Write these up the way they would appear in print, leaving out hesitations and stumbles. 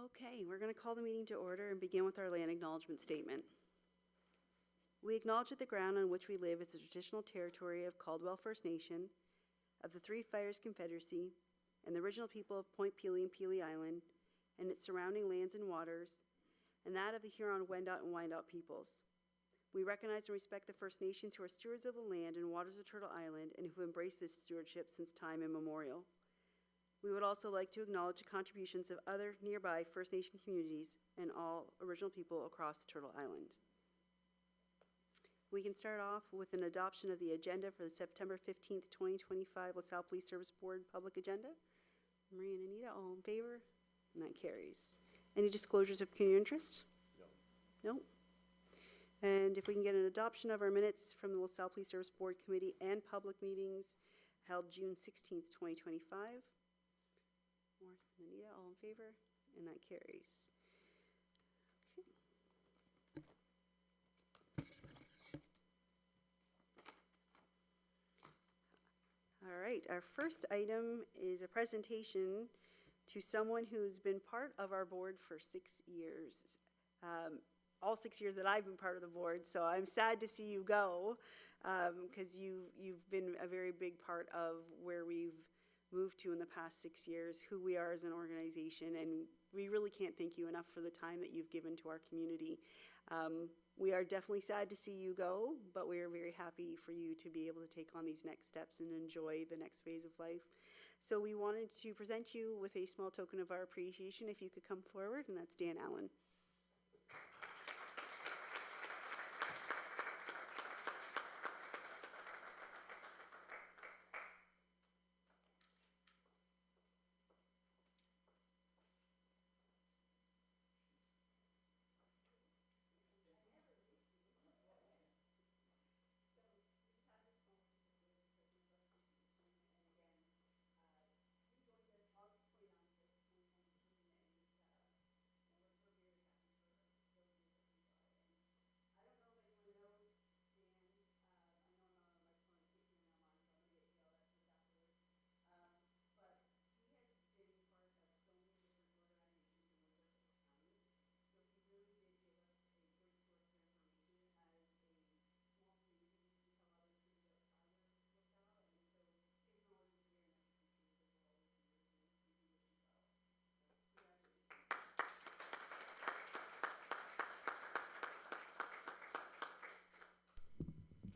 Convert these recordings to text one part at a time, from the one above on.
Okay, we're going to call the meeting to order and begin with our land acknowledgement statement. We acknowledge that the ground on which we live is the traditional territory of Caldwell First Nation, of the Three Fires Confederacy, and the original people of Point Pelee and Pelee Island, and its surrounding lands and waters, and that of the Huron-Wendat and Wyandot peoples. We recognize and respect the First Nations who are stewards of the land and waters of Turtle Island and who have embraced this stewardship since time immemorial. We would also like to acknowledge the contributions of other nearby First Nation communities and all original people across Turtle Island. We can start off with an adoption of the agenda for the September 15th, 2025 LaSalle Police Service Board public agenda. Marie and Anita, all in favor? And that carries. Any disclosures of community interest? No. No? And if we can get an adoption of our minutes from the LaSalle Police Service Board Committee and public meetings held June 16th, 2025. Martha and Anita, all in favor? And that carries. Okay. All right, our first item is a presentation to someone who's been part of our board for 6 years. All 6 years that I've been part of the board, so I'm sad to see you go, because you've been a very big part of where we've moved to in the past 6 years, who we are as an organization, and we really can't thank you enough for the time that you've given to our community. We are definitely sad to see you go, but we are very happy for you to be able to take on these next steps and enjoy the next phase of life. So we wanted to present you with a small token of our appreciation. If you could come forward, and that's Dan Allen.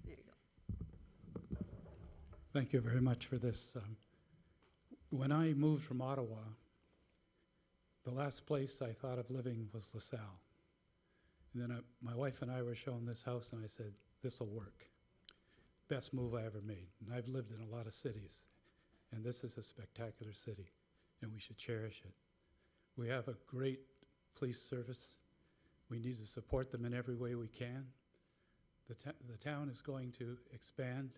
There you go. Thank you very much for this. When I moved from Ottawa, the last place I thought of living was LaSalle. And then my wife and I were shown this house, and I said, this will work. Best move I ever made. And I've lived in a lot of cities, and this is a spectacular city, and we should cherish it. We have a great police service. We need to support them in every way we can. The town is going to expand,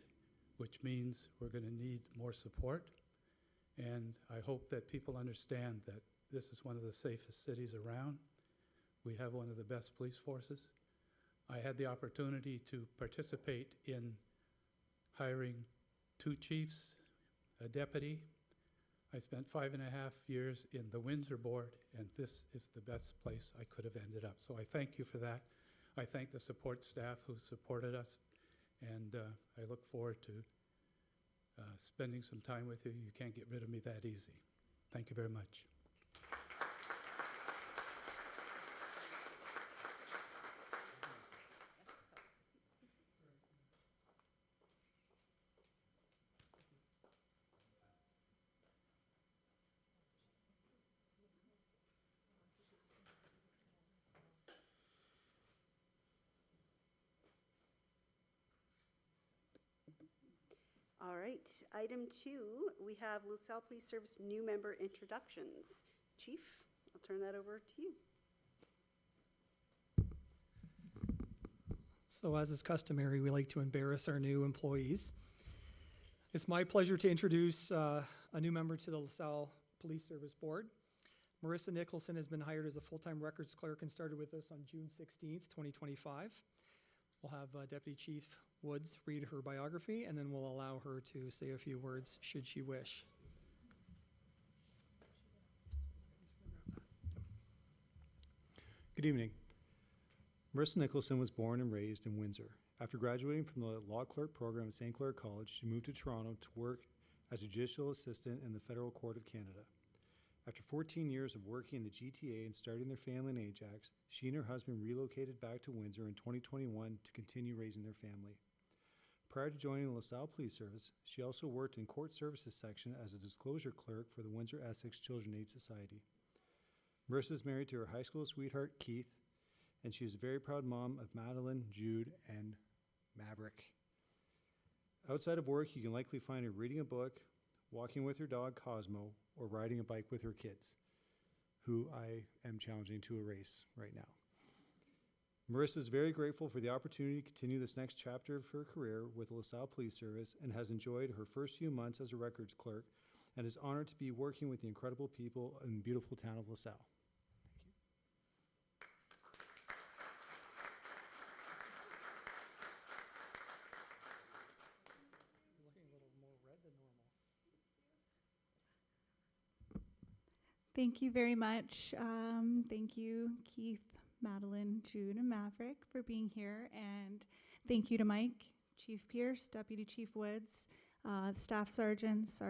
which means we're going to need more support. And I hope that people understand that this is one of the safest cities around. We have one of the best police forces. I had the opportunity to participate in hiring 2 chiefs, a deputy. I spent 5.5 years in the Windsor board, and this is the best place I could have ended up. So I thank you for that. I thank the support staff who supported us, and I look forward to spending some time with you. You can't get rid of me that easy. Thank you very much. All right, item 2, we have LaSalle Police Service new member introductions. Chief, I'll turn that over to you. So as is customary, we like to embarrass our new employees. It's my pleasure to introduce a new member to the LaSalle Police Service Board. Marissa Nicholson has been hired as a full-time records clerk and started with us on June 16th, 2025. We'll have Deputy Chief Woods read her biography, and then we'll allow her to say a few words should she wish. Good evening. Marissa Nicholson was born and raised in Windsor. After graduating from the law clerk program at St. Clair College, she moved to Toronto to work as a judicial assistant in the Federal Court of Canada. After 14 years of working in the GTA and starting their family in Ajax, she and her husband relocated back to Windsor in 2021 to continue raising their family. Prior to joining the LaSalle Police Service, she also worked in court services section as a disclosure clerk for the Windsor Essex Children Aid Society. Marissa is married to her high school sweetheart, Keith, and she is a very proud mom of Madeline, Jude, and Maverick. Outside of work, you can likely find her reading a book, walking with her dog, Cosmo, or riding a bike with her kids, who I am challenging to a race right now. Marissa is very grateful for the opportunity to continue this next chapter of her career with the LaSalle Police Service and has enjoyed her first few months as a records clerk and is honored to be working with the incredible people in the beautiful town of LaSalle. Thank you very much. Thank you, Keith, Madeline, Jude, and Maverick for being here. And thank you to Mike, Chief Pierce, Deputy Chief Woods, staff sergeants,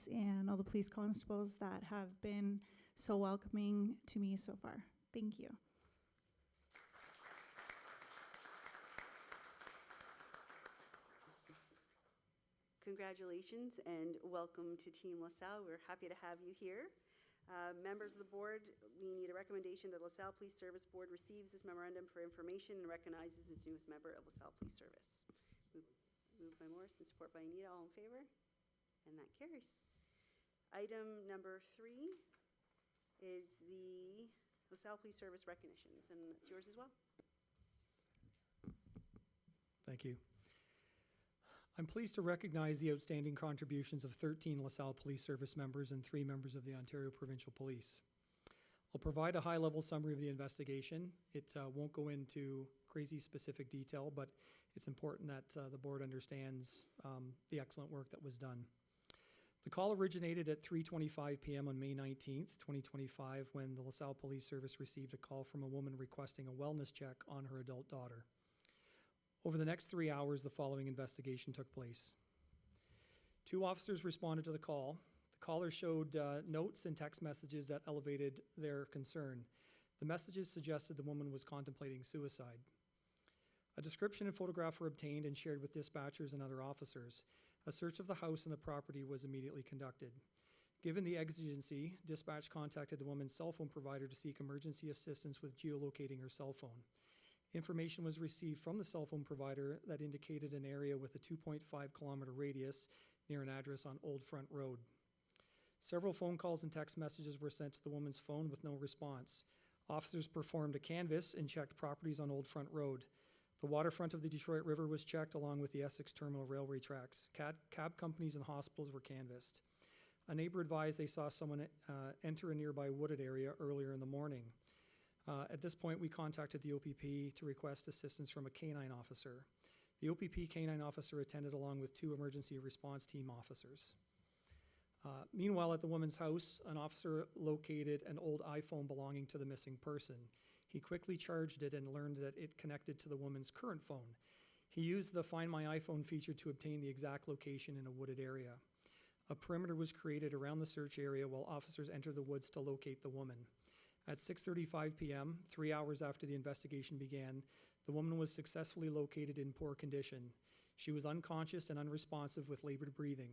and all the police constables that have been so welcoming to me so far. Thank you. Congratulations and welcome to Team LaSalle. We're happy to have you here. Members of the board, we need a recommendation that LaSalle Police Service Board receives this memorandum for information and recognizes its newest member of LaSalle Police Service. Moved by Morris and support by Anita. All in favor? And that carries. Item number 3 is the LaSalle Police Service recognitions, and it's yours as well. Thank you. I'm pleased to recognize the outstanding contributions of 13 LaSalle Police Service members and 3 members of the Ontario Provincial Police. I'll provide a high-level summary of the investigation. It won't go into crazy specific detail, but it's important that the board understands the excellent work that was done. The call originated at 3:25 p.m. on May 19th, 2025, when the LaSalle Police Service received a call from a woman requesting a wellness check on her adult daughter. Over the next 3 hours, the following investigation took place. 2 officers responded to the call. The caller showed notes and text messages that elevated their concern. The messages suggested the woman was contemplating suicide. A description and photograph were obtained and shared with dispatchers and other officers. A search of the house and the property was immediately conducted. Given the exigency, dispatch contacted the woman's cell phone provider to seek emergency assistance with geolocating her cell phone. Information was received from the cell phone provider that indicated an area with a 2.5 kilometer radius near an address on Old Front Road. Several phone calls and text messages were sent to the woman's phone with no response. Officers performed a canvass and checked properties on Old Front Road. The waterfront of the Detroit River was checked along with the Essex Terminal Railway tracks. Cab companies and hospitals were canvassed. A neighbor advised they saw someone enter a nearby wooded area earlier in the morning. At this point, we contacted the OPP to request assistance from a canine officer. The OPP canine officer attended along with 2 emergency response team officers. Meanwhile, at the woman's house, an officer located an old iPhone belonging to the missing person. He quickly charged it and learned that it connected to the woman's current phone. He used the Find My iPhone feature to obtain the exact location in a wooded area. A perimeter was created around the search area while officers entered the woods to locate the woman. At 6:35 p.m., 3 hours after the investigation began, the woman was successfully located in poor condition. She was unconscious and unresponsive with labored breathing.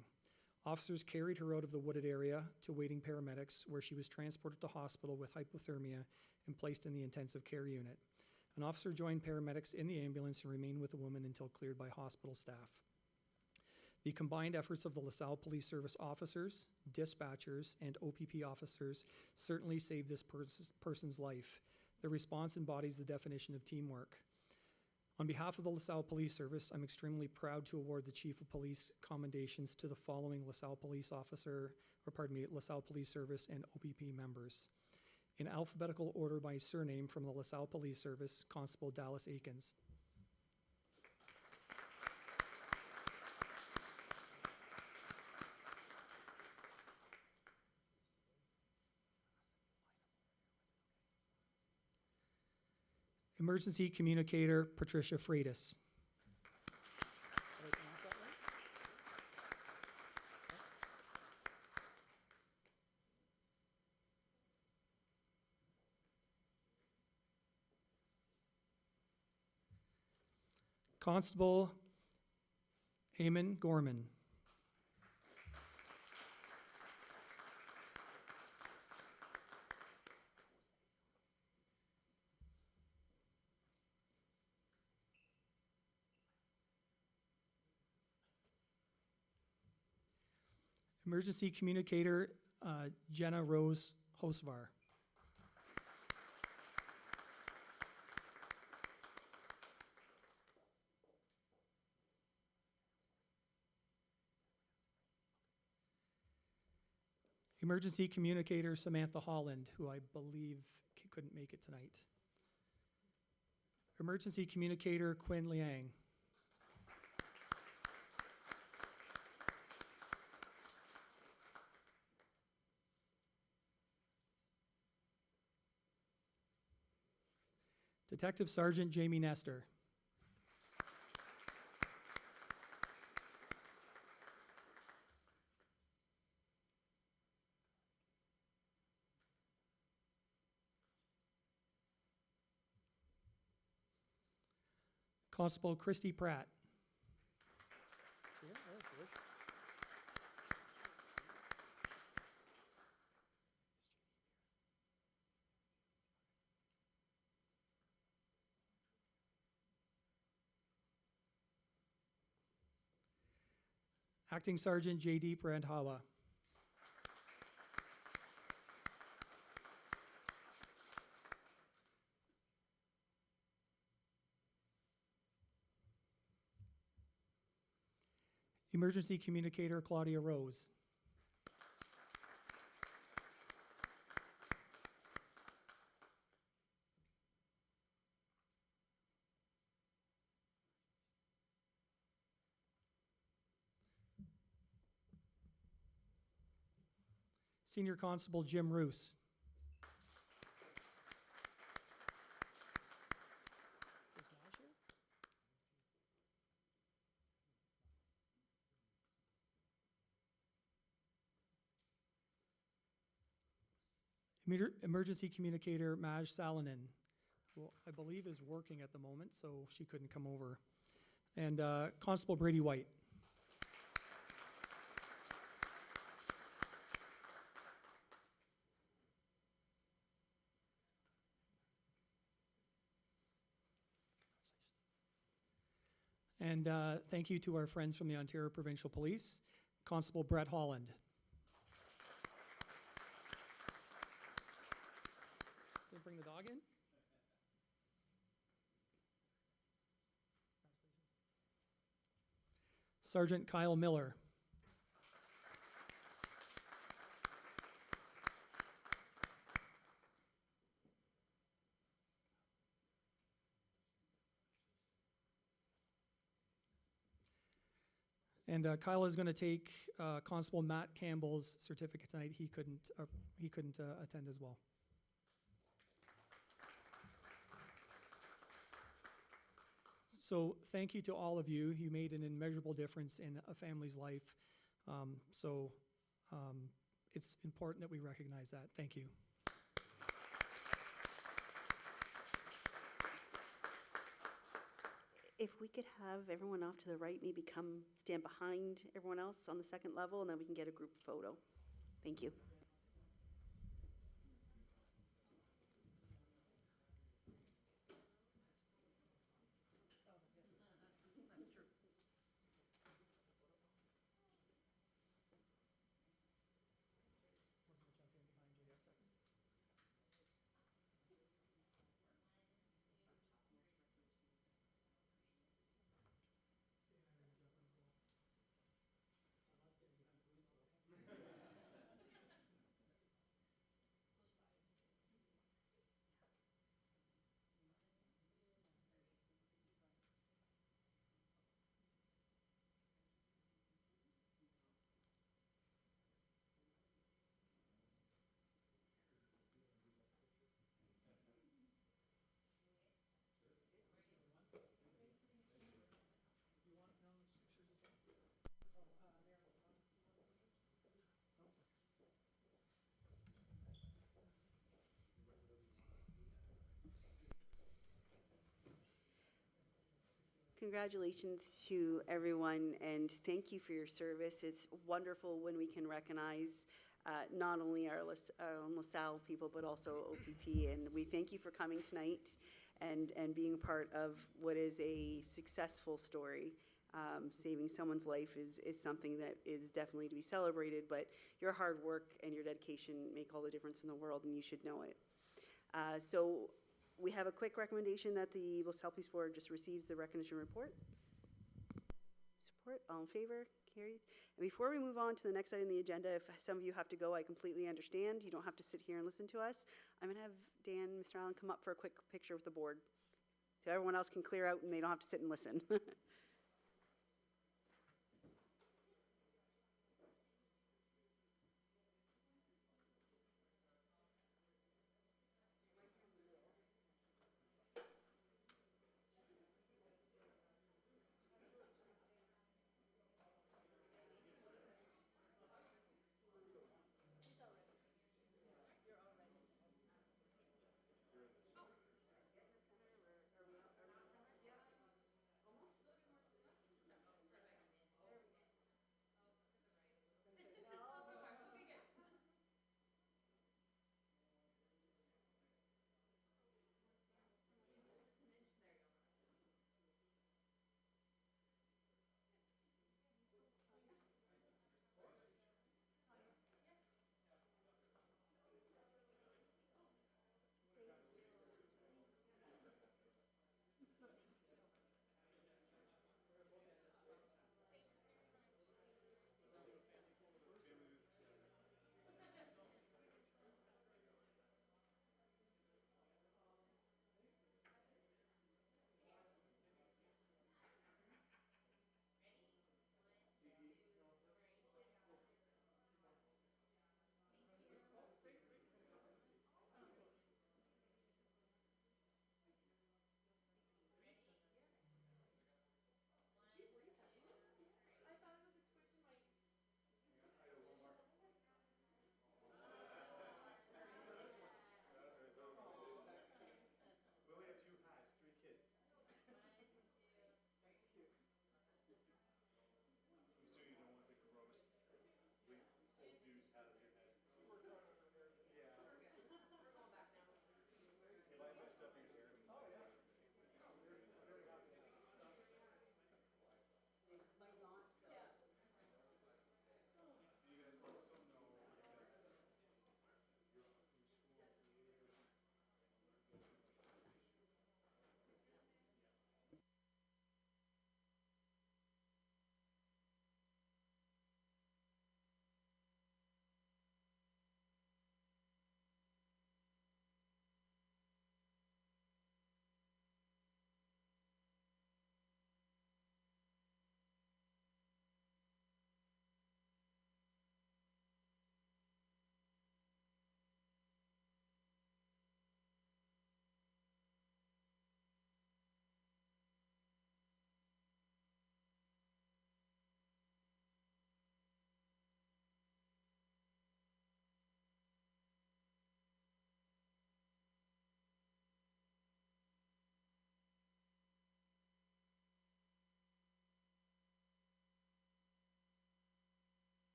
Officers carried her out of the wooded area to waiting paramedics, where she was transported to hospital with hypothermia and placed in the intensive care unit. An officer joined paramedics in the ambulance and remained with the woman until cleared by hospital staff. The combined efforts of the LaSalle Police Service officers, dispatchers, and OPP officers certainly saved this person's life. Their response embodies the definition of teamwork. On behalf of the LaSalle Police Service, I'm extremely proud to award the Chief of Police commendations to the following LaSalle Police Service and OPP members. In alphabetical order by surname from the LaSalle Police Service, Constable Dallas Akins. Emergency Communicator Patricia Freitas. Constable Eamon Gorman. Emergency Communicator Jenna Rose Hosvar. Emergency Communicator Samantha Holland, who I believe couldn't make it tonight. Emergency Communicator Quinn Liang. Detective Sergeant Jamie Nestor. Constable Christy Pratt. Acting Sergeant J.D. Brandhawa. Emergency Communicator Claudia Rose. Senior Constable Jim Roos. Emergency Communicator Maj Salonen, who I believe is working at the moment, so she couldn't come over. And Constable Brady White. And thank you to our friends from the Ontario Provincial Police, Constable Brett Holland. Did I bring the dog in? Sergeant Kyle Miller. And Kyle is going to take Constable Matt Campbell's certificate tonight. He couldn't attend as well. So thank you to all of you. You made an immeasurable difference in a family's life. It's important that we recognize that. Thank you. If we could have everyone off to the right maybe stand behind everyone else on the second level, and then we can get a group photo. Thank you. Congratulations to everyone, and thank you for your service. It's wonderful when we can recognize not only our LaSalle people, but also OPP. And we thank you for coming tonight and being part of what is a successful story. Saving someone's life is something that is definitely to be celebrated, but your hard work and your dedication make all the difference in the world, and you should know it. So we have a quick recommendation that the LaSalle Police Board just receives the recognition report. Support, all in favor, carries. And before we move on to the next item on the agenda, if some of you have to go, I completely understand. You don't have to sit here and listen to us. I'm gonna have Dan, Mr. Allen, come up for a quick picture with the board, so everyone else can clear out and they don't have to sit and listen.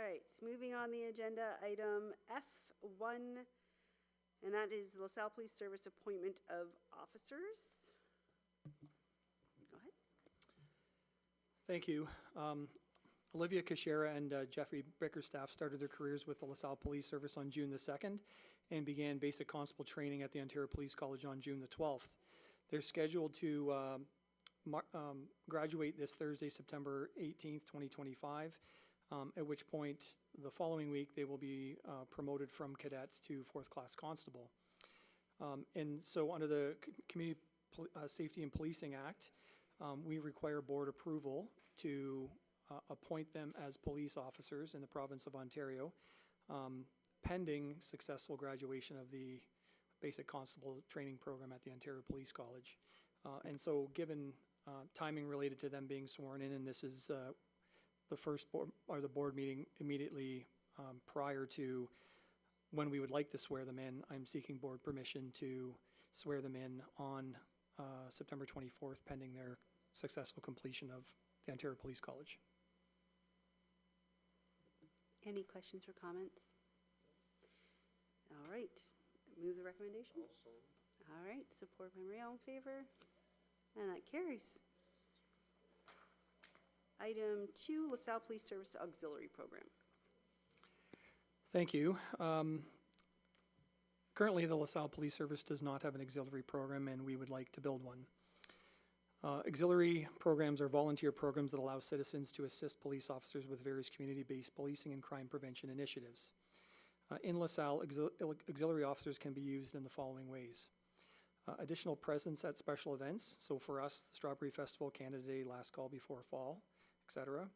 All right, moving on the agenda, item F1, and that is LaSalle Police Service appointment of officers. Go ahead. Thank you. Olivia Kashera and Jeffrey Bickerstaff started their careers with the LaSalle Police Service on June the 2nd and began basic constable training at the Ontario Police College on June the 12th. They're scheduled to graduate this Thursday, September 18th, 2025, at which point the following week they will be promoted from cadets to 4th class constable. And so under the Community Safety and Policing Act, we require board approval to appoint them as police officers in the province of Ontario, pending successful graduation of the basic constable training program at the Ontario Police College. And so given timing related to them being sworn in, and this is the first board meeting immediately prior to when we would like to swear them in, I'm seeking board permission to swear them in on September 24th, pending their successful completion of the Ontario Police College. Any questions or comments? All right, move the recommendation. All right, support by Maria, all in favor? And that carries. Item 2, LaSalle Police Service Auxiliary Program. Thank you. Currently, the LaSalle Police Service does not have an auxiliary program, and we would like to build one. Auxiliary programs are volunteer programs that allow citizens to assist police officers with various community-based policing and crime prevention initiatives. In LaSalle, auxiliary officers can be used in the following ways. Additional presence at special events, so for us, the Strawberry Festival, Canada Day, Last Call Before Fall, etc.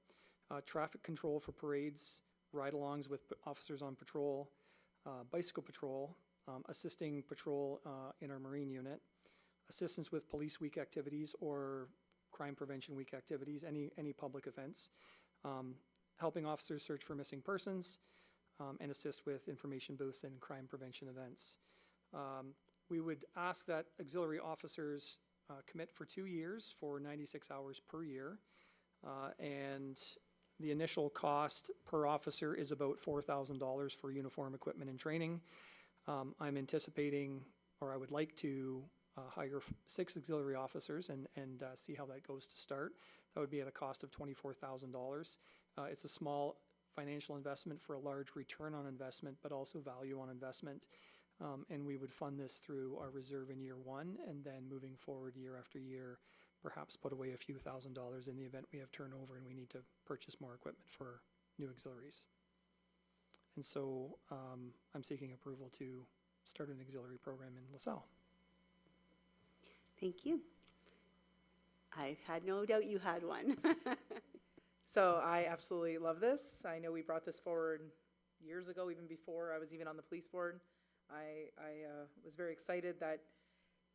Traffic control for parades, ride-alongs with officers on patrol, bicycle patrol, assisting patrol in our Marine unit, assistance with Police Week activities or Crime Prevention Week activities, any public events, helping officers search for missing persons, and assist with information booths and crime prevention events. We would ask that auxiliary officers commit for 2 years for 96 hours per year, and the initial cost per officer is about $4,000 for uniform equipment and training. I'm anticipating, or I would like to hire 6 auxiliary officers and see how that goes to start. That would be at a cost of $24,000. It's a small financial investment for a large return on investment, but also value on investment. And we would fund this through our reserve in year 1, and then moving forward year after year, perhaps put away a few $1,000s in the event we have turnover and we need to purchase more equipment for new auxiliaries. And so I'm seeking approval to start an auxiliary program in LaSalle. Thank you. I had no doubt you had one. So I absolutely love this. I know we brought this forward years ago, even before I was even on the police board. I was very excited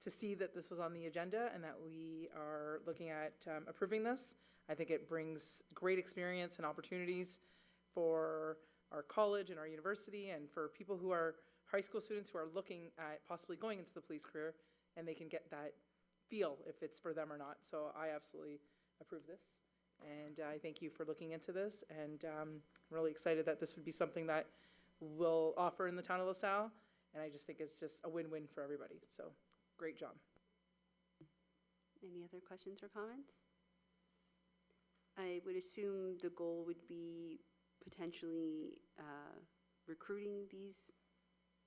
to see that this was on the agenda and that we are looking at approving this. I think it brings great experience and opportunities for our college and our university, and for people who are high school students who are looking at possibly going into the police career, and they can get that feel if it's for them or not. So I absolutely approve this, and I thank you for looking into this, and I'm really excited that this would be something that we'll offer in the town of LaSalle, and I just think it's just a win-win for everybody. So great job. Any other questions or comments? I would assume the goal would be potentially recruiting these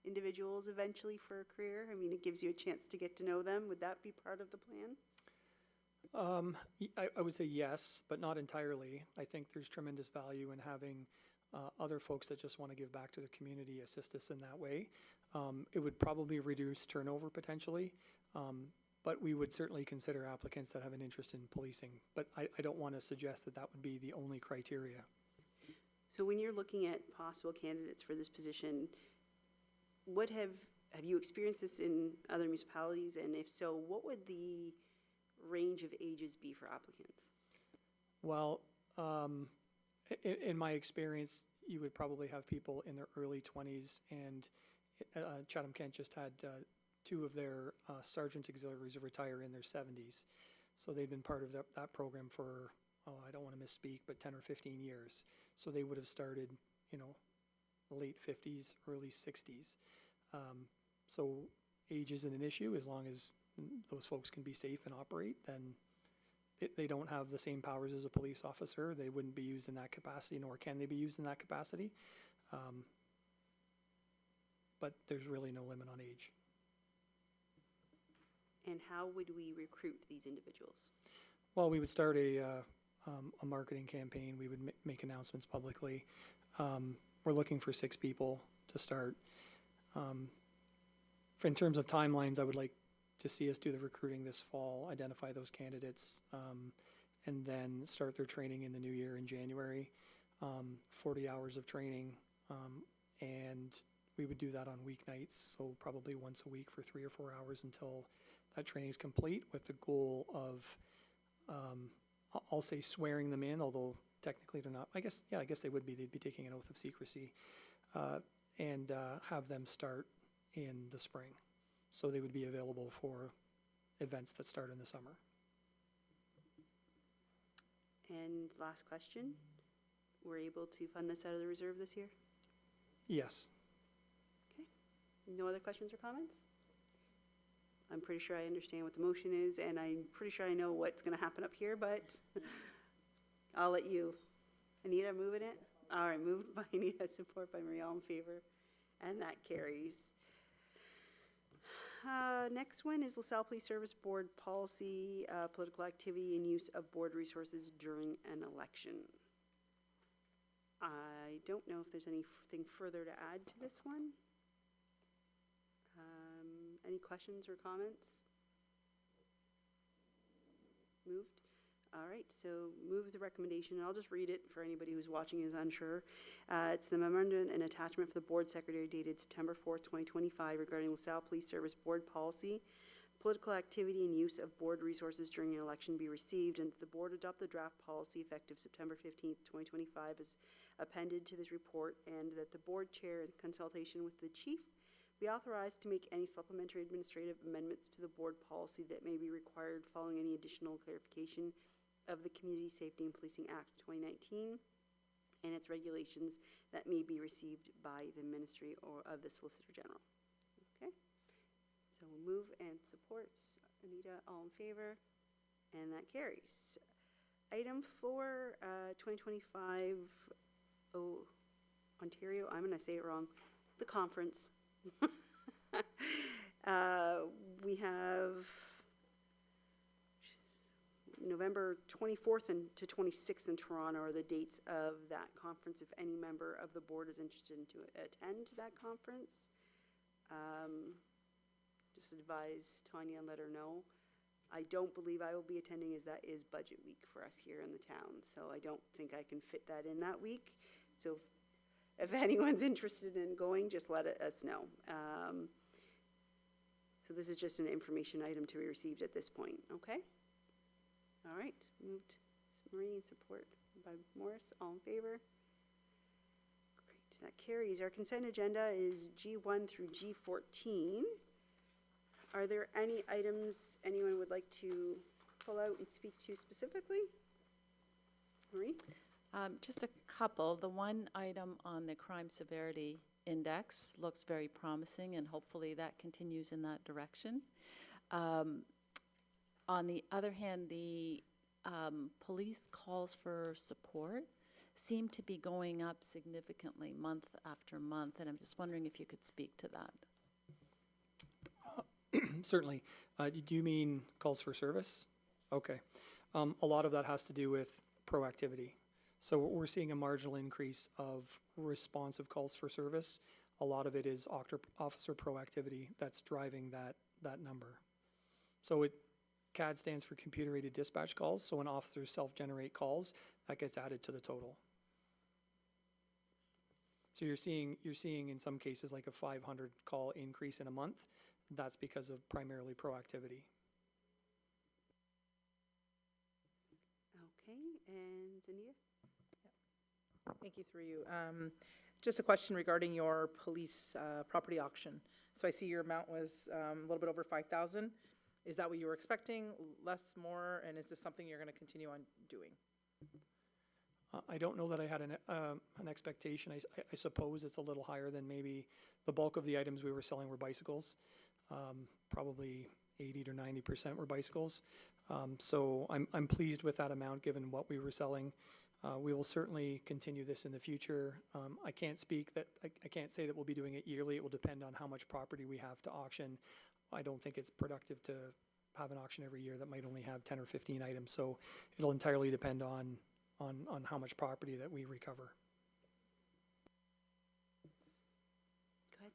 individuals eventually for a career. I mean, it gives you a chance to get to know them. Would that be part of the plan? I would say yes, but not entirely. I think there's tremendous value in having other folks that just want to give back to the community assist us in that way. It would probably reduce turnover potentially, but we would certainly consider applicants that have an interest in policing. But I don't want to suggest that that would be the only criteria. So when you're looking at possible candidates for this position, what have you experienced this in other municipalities? And if so, what would the range of ages be for applicants? Well, in my experience, you would probably have people in their early 20s, and Chatham-Kent just had 2 of their sergeant auxiliaries retire in their 70s. So they've been part of that program for, I don't want to misspeak, but 10 or 15 years. So they would have started late 50s, early 60s. So age isn't an issue as long as those folks can be safe and operate. Then they don't have the same powers as a police officer. They wouldn't be used in that capacity, nor can they be used in that capacity. But there's really no limit on age. And how would we recruit these individuals? Well, we would start a marketing campaign. We would make announcements publicly. We're looking for 6 people to start. In terms of timelines, I would like to see us do the recruiting this fall, identify those candidates, and then start their training in the new year in January. 40 hours of training, and we would do that on weeknights, so probably once a week for 3 or 4 hours until that training is complete, with the goal of, I'll say swearing them in, although technically they're not. I guess they would be. They'd be taking an oath of secrecy, and have them start in the spring. So they would be available for events that start in the summer. And last question, we're able to fund this out of the reserve this year? Yes. Okay. No other questions or comments? I'm pretty sure I understand what the motion is, and I'm pretty sure I know what's going to happen up here, but I'll let you. Anita, moving it? All right, moved by Anita, support by Marie, all in favor, and that carries. Next one is LaSalle Police Service Board policy, political activity and use of board resources during an election. I don't know if there's anything further to add to this one. Any questions or comments? Moved? All right, so move the recommendation. I'll just read it for anybody who's watching is unsure. It's the memorandum and attachment for the board secretary dated September 4th, 2025 regarding LaSalle Police Service Board policy, political activity and use of board resources during an election be received, and that the board adopt the draft policy effective September 15th, 2025 as appended to this report, and that the board chair in consultation with the chief be authorized to make any supplementary administrative amendments to the board policy that may be required following any additional clarification of the Community Safety and Policing Act 2019 and its regulations that may be received by the Ministry or of the Solicitor General. Okay, so move and supports. Anita, all in favor, and that carries. Item 4, 2025 Ontario, I'm going to say it wrong, the conference. We have November 24th to 26th in Toronto are the dates of that conference. If any member of the board is interested to attend that conference, just advise Tanya and let her know. I don't believe I will be attending, as that is budget week for us here in the town, so I don't think I can fit that in that week. So if anyone's interested in going, just let us know. So this is just an information item to be received at this point, okay? All right, moved Marie and support by Morris, all in favor? Great, that carries. Our consent agenda is G1 through G14. Are there any items anyone would like to pull out and speak to specifically? Marie? Just a couple. The one item on the crime severity index looks very promising, and hopefully that continues in that direction. On the other hand, the police calls for support seem to be going up significantly month after month, and I'm just wondering if you could speak to that. Certainly. Do you mean calls for service? Okay. A lot of that has to do with proactivity. So we're seeing a marginal increase of responsive calls for service. A lot of it is officer proactivity that's driving that number. So CAD stands for computer-aided dispatch calls. So when officers self-generate calls, that gets added to the total. So you're seeing in some cases like a 500 call increase in a month. That's because of primarily proactivity. Okay, and Anita? Thank you, through you. Just a question regarding your police property auction. So I see your amount was a little bit over 5,000. Is that what you were expecting? Less, more? And is this something you're going to continue on doing? I don't know that I had an expectation. I suppose it's a little higher than maybe the bulk of the items we were selling were bicycles. Probably 80 to 90% were bicycles. So I'm pleased with that amount given what we were selling. We will certainly continue this in the future. I can't say that we'll be doing it yearly. It will depend on how much property we have to auction. I don't think it's productive to have an auction every year that might only have 10 or 15 items. So it'll entirely depend on how much property that we recover. Go ahead.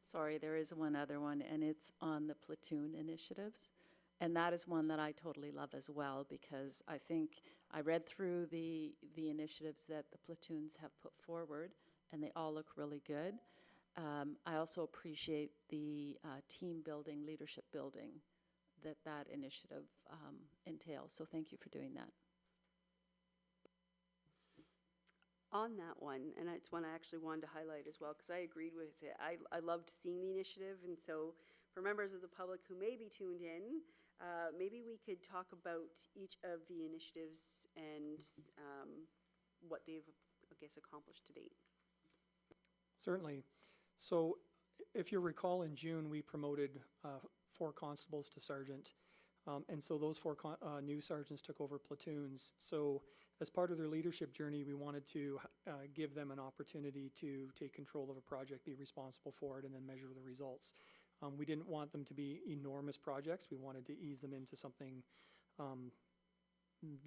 Sorry, there is one other one, and it's on the platoon initiatives. And that is one that I totally love as well, because I think I read through the initiatives that the platoons have put forward, and they all look really good. I also appreciate the team building, leadership building that initiative entails. So thank you for doing that. On that one, and it's one I actually wanted to highlight as well, because I agreed with it. I loved seeing the initiative, and so for members of the public who may be tuned in, maybe we could talk about each of the initiatives and what they've, I guess, accomplished to date. Certainly. So if you recall, in June, we promoted 4 constables to sergeant. And so those 4 new sergeants took over platoons. So as part of their leadership journey, we wanted to give them an opportunity to take control of a project, be responsible for it, and then measure the results. We didn't want them to be enormous projects. We wanted to ease them into something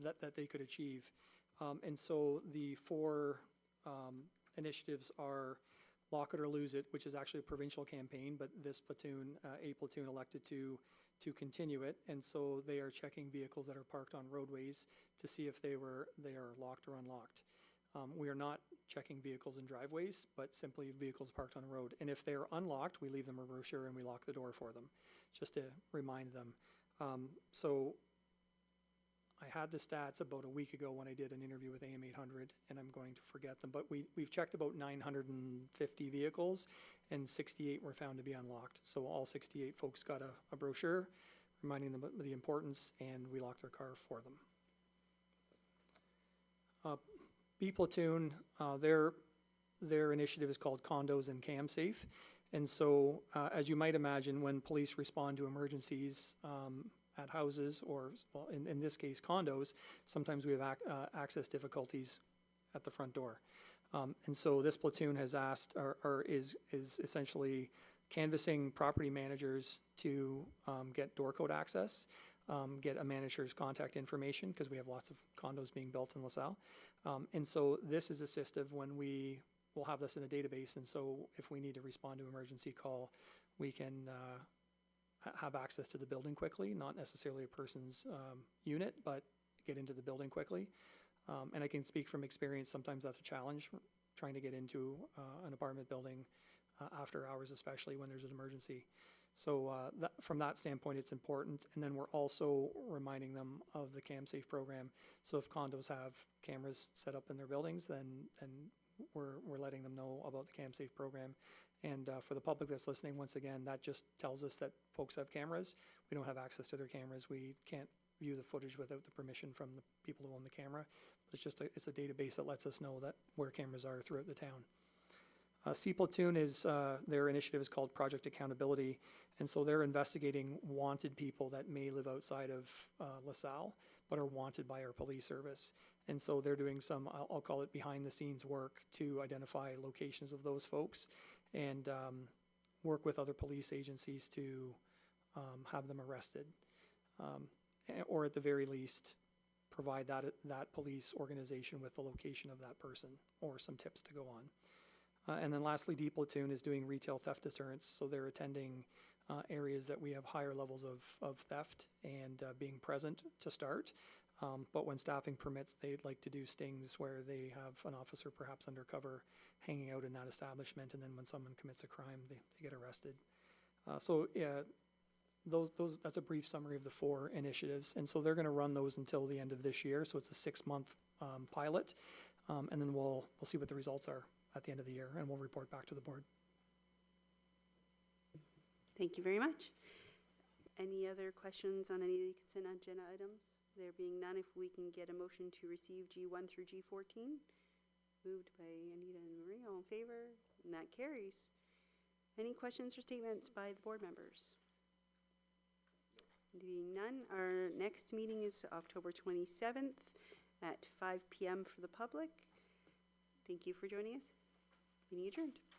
that they could achieve. And so the 4 initiatives are Lock It or Lose It, which is actually a provincial campaign, but this platoon, a platoon elected to continue it. And so they are checking vehicles that are parked on roadways to see if they are locked or unlocked. We are not checking vehicles in driveways, but simply vehicles parked on the road. And if they're unlocked, we leave them a brochure and we lock the door for them, just to remind them. So I had the stats about a week ago when I did an interview with AM 800, and I'm going to forget them, but we've checked about 950 vehicles, and 68 were found to be unlocked. So all 68 folks got a brochure reminding them of the importance, and we locked their car for them. B Platoon, their initiative is called Condos and Cam Safe. And so, as you might imagine, when police respond to emergencies at houses, or well, in this case, condos, sometimes we have access difficulties at the front door. And so this platoon has asked, or is essentially canvassing property managers to get door code access, get a manager's contact information, because we have lots of condos being built in LaSalle. And so this is assistive when we will have this in a database, and so if we need to respond to an emergency call, we can have access to the building quickly, not necessarily a person's unit, but get into the building quickly. And I can speak from experience, sometimes that's a challenge, trying to get into an apartment building after hours, especially when there's an emergency. So from that standpoint, it's important. And then we're also reminding them of the CamSafe program. So if condos have cameras set up in their buildings, then we're letting them know about the CamSafe program. And for the public that's listening, once again, that just tells us that folks have cameras. We don't have access to their cameras. We can't view the footage without the permission from the people who own the camera. But it's a database that lets us know that where cameras are throughout the town. C Platoon is, their initiative is called Project Accountability, and so they're investigating wanted people that may live outside of LaSalle, but are wanted by our police service. And so they're doing some, I'll call it behind the scenes work to identify locations of those folks and work with other police agencies to have them arrested, or at the very least, provide that police organization with the location of that person or some tips to go on. And then lastly, D Platoon is doing retail theft deterrence. So they're attending areas that we have higher levels of theft and being present to start. But when staffing permits, they'd like to do stings where they have an officer perhaps undercover hanging out in that establishment, and then when someone commits a crime, they get arrested. So yeah, that's a brief summary of the 4 initiatives. And so they're going to run those until the end of this year. So it's a 6-month pilot, and then we'll see what the results are at the end of the year, and we'll report back to the board. Thank you very much. Any other questions on any of the consent agenda items? There being none, if we can get a motion to receive G1 through G14. Moved by Anita and Marie, all in favor, and that carries. Any questions or statements by the board members? Being none, our next meeting is October 27th at 5 p.m. for the public. Thank you for joining us. Meeting adjourned.